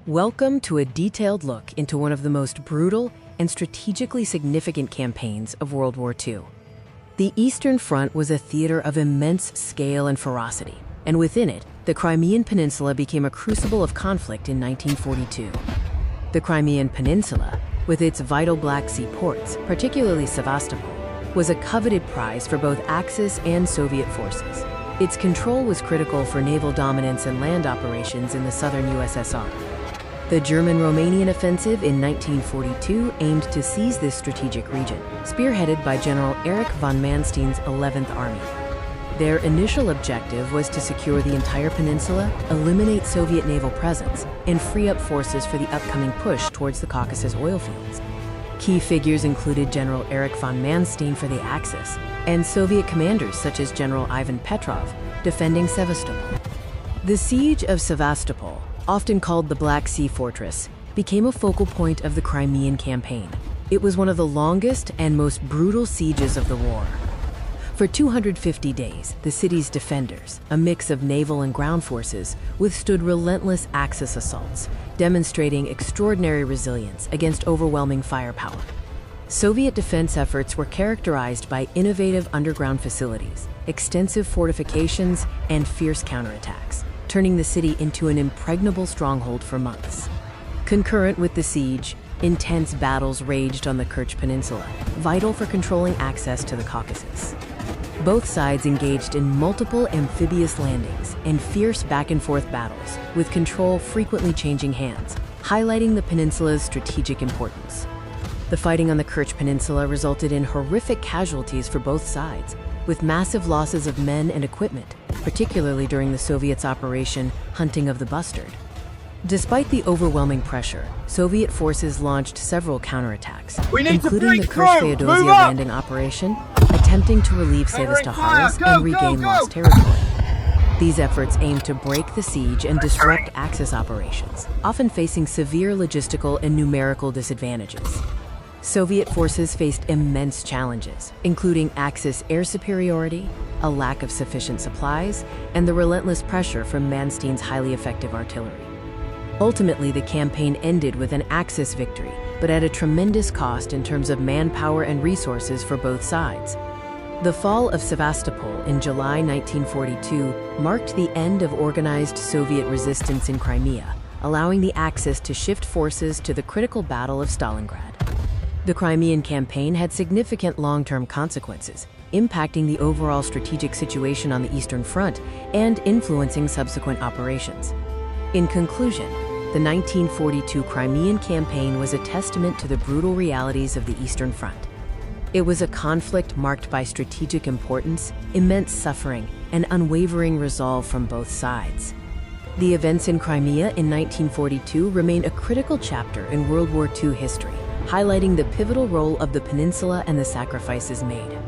Welcome to a detailed look into one of the most brutal and strategically significant campaigns of World War II. The Eastern Front was a theater of immense scale and ferocity, and within it, the Crimean Peninsula became a crucible of conflict in 1942. The Crimean Peninsula, with its vital Black Sea ports, particularly Sevastopol, was a coveted prize for both Axis and Soviet forces. Its control was critical for naval dominance and land operations in the southern USSR. The German-Romanian offensive in 1942 aimed to seize this strategic region, spearheaded by General Erich von Manstein's 11th Army. Their initial objective was to secure the entire peninsula, eliminate Soviet naval presence, and free up forces for the upcoming push towards the Caucasus oil fields. Key figures included General Erich von Manstein for the Axis, and Soviet commanders such as General Ivan Petrov, defending Sevastopol. The siege of Sevastopol, often called the Black Sea Fortress, became a focal point of the Crimean campaign. It was one of the longest and most brutal sieges of the war. For 250 days, the city's defenders, a mix of naval and ground forces, withstood relentless Axis assaults, demonstrating extraordinary resilience against overwhelming firepower. Soviet defense efforts were characterized by innovative underground facilities, extensive fortifications, and fierce counterattacks, turning the city into an impregnable stronghold for months. Concurrent with the siege, intense battles raged on the Kerch Peninsula, vital for controlling access to the Caucasus. Both sides engaged in multiple amphibious landings and fierce back-and-forth battles, with control frequently changing hands, highlighting the peninsula's strategic importance. The fighting on the Kerch Peninsula resulted in horrific casualties for both sides, with massive losses of men and equipment, particularly during the Soviets' Operation Hunting of the Bustard. Despite the overwhelming pressure, Soviet forces launched several counterattacks, including the Kerch Feodosia landing operation, attempting to relieve Sevastopol and regain lost territory. These efforts aimed to break the siege and disrupt Axis operations, often facing severe logistical and numerical disadvantages. Soviet forces faced immense challenges, including Axis air superiority, a lack of sufficient supplies, and the relentless pressure from Manstein's highly effective artillery. Ultimately, the campaign ended with an Axis victory, but at a tremendous cost in terms of manpower and resources for both sides. The fall of Sevastopol in July 1942 marked the end of organized Soviet resistance in Crimea, allowing the Axis to shift forces to the critical Battle of Stalingrad. The Crimean campaign had significant long-term consequences, impacting the overall strategic situation on the Eastern Front and influencing subsequent operations. In conclusion, the 1942 Crimean campaign was a testament to the brutal realities of the Eastern Front. It was a conflict marked by strategic importance, immense suffering, and unwavering resolve from both sides. The events in Crimea in 1942 remain a critical chapter in World War II history, highlighting the pivotal role of the peninsula and the sacrifices made.